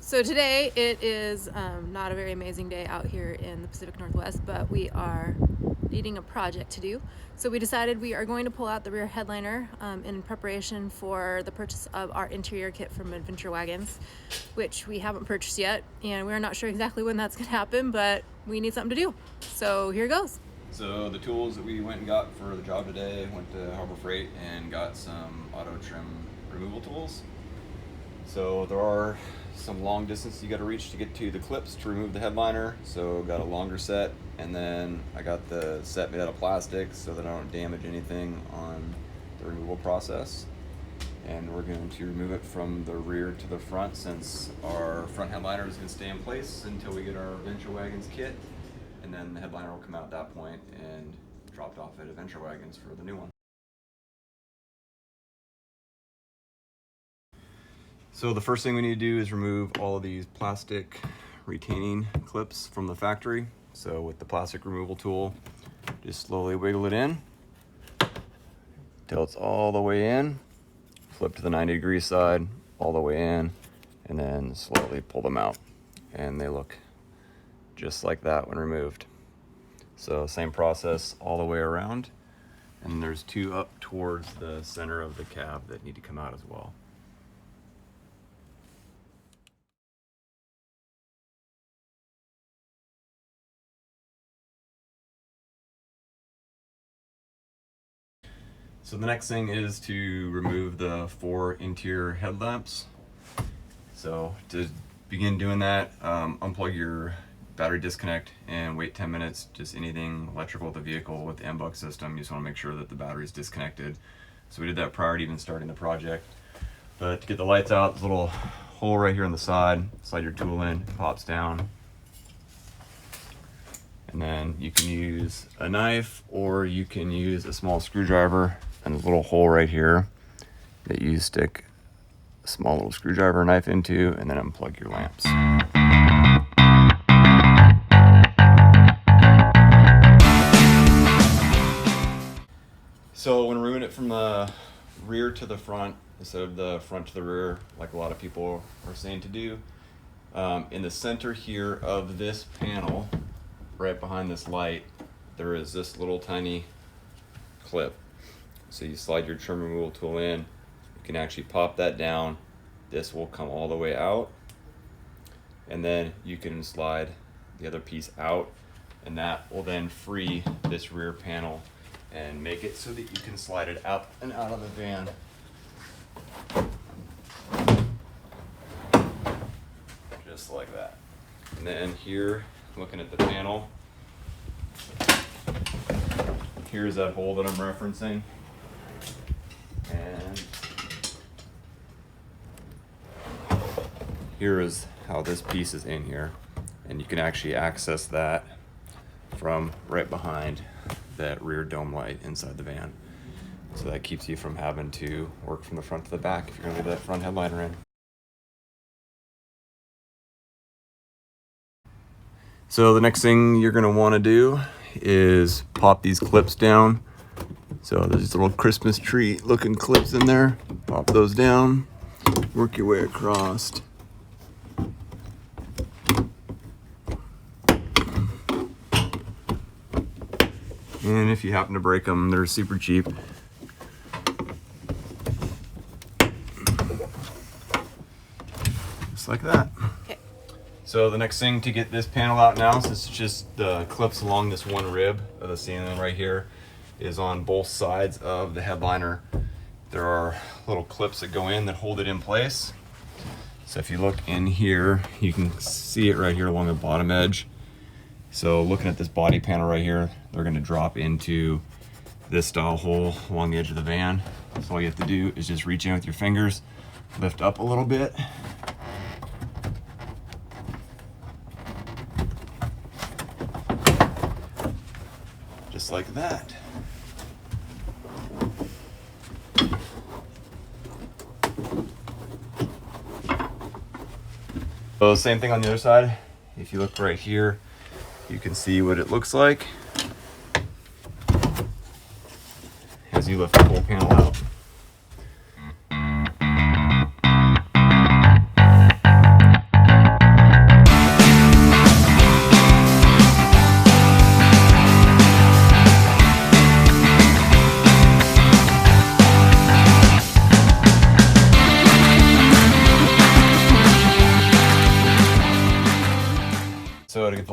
So today it is not a very amazing day out here in the Pacific Northwest, but we are needing a project to do. So we decided we are going to pull out the rear headliner in preparation for the purchase of our interior kit from Adventure Wagons, which we haven't purchased yet, and we're not sure exactly when that's going to happen, but we need something to do. So here goes. So the tools that we went and got for the job today, went to Harbor Freight and got some auto trim removal tools. So there are some long distance you got to reach to get to the clips to remove the headliner. So got a longer set, and then I got the set made out of plastic so that I don't damage anything on the removal process. And we're going to remove it from the rear to the front, since our front headliner is going to stay in place until we get our Adventure Wagons kit. And then the headliner will come out at that point and dropped off at Adventure Wagons for the new one. So the first thing we need to do is remove all of these plastic retaining clips from the factory. So with the plastic removal tool, just slowly wiggle it in till it's all the way in. Flip to the 90-degree side, all the way in, and then slowly pull them out. And they look just like that when removed. So same process all the way around. And there's two up towards the center of the cab that need to come out as well. So the next thing is to remove the 4 interior headlamps. So to begin doing that, unplug your battery disconnect and wait 10 minutes. Just anything electrical with the vehicle with the MBUX system, you just want to make sure that the battery is disconnected. So we did that prior to even starting the project. But to get the lights out, there's a little hole right here on the side. Slide your tool in, it pops down. And then you can use a knife or you can use a small screwdriver, and there's a little hole right here that you stick a small little screwdriver knife into, and then unplug your lamps. So when removing it from the rear to the front instead of the front to the rear, like a lot of people are saying to do, in the center here of this panel, right behind this light, there is this little tiny clip. So you slide your trim removal tool in, you can actually pop that down. This will come all the way out, and then you can slide the other piece out, and that will then free this rear panel and make it so that you can slide it up and out of the van. Just like that. And then here, looking at the panel, here's that hole that I'm referencing. And here is how this piece is in here. And you can actually access that from right behind that rear dome light inside the van. So that keeps you from having to work from the front to the back if you're gonna leave that front headliner in. So the next thing you're gonna wanna do is pop these clips down. So there's these little Christmas tree looking clips in there. Pop those down, work your way across. And if you happen to break them, they're super cheap. Just like that. Okay. So the next thing to get this panel out now, since it's just the clips along this one rib of the ceiling right here, is on both sides of the headliner. There are little clips that go in that hold it in place. So if you look in here, you can see it right here along the bottom edge. So looking at this body panel right here, they're gonna drop into this style hole along the edge of the van. So all you have to do is just reach in with your fingers, lift up a little bit, just like that. So same thing on the other side. If you look right here, you can see what it looks like as you lift the whole panel out.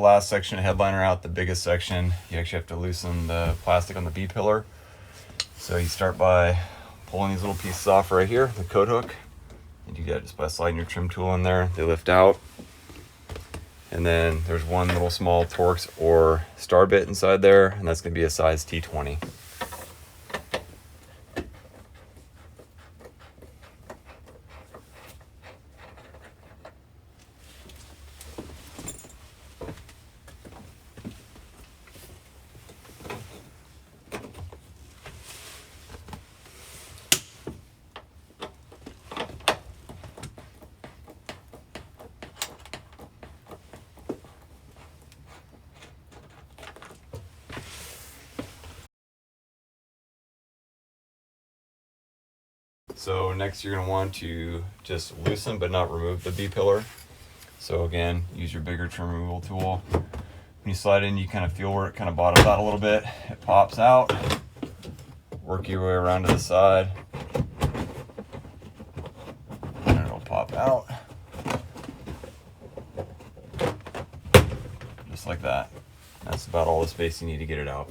last section of headliner out, the biggest section, you actually have to loosen the plastic on the B-pillar. So you start by pulling these little pieces off right here, the coat hook. You do that just by sliding your trim tool in there. They lift out. And then there's one little small Torx or star bit inside there, and that's going to be a size T20. So next you're going to want to just loosen but not remove the B-pillar. So again, use your bigger trim removal tool. When you slide in, you kind of feel where it kind of bottoms out a little bit. It pops out. Work your way around to the side. And it'll pop out. Just like that. That's about all the space you need to get it out.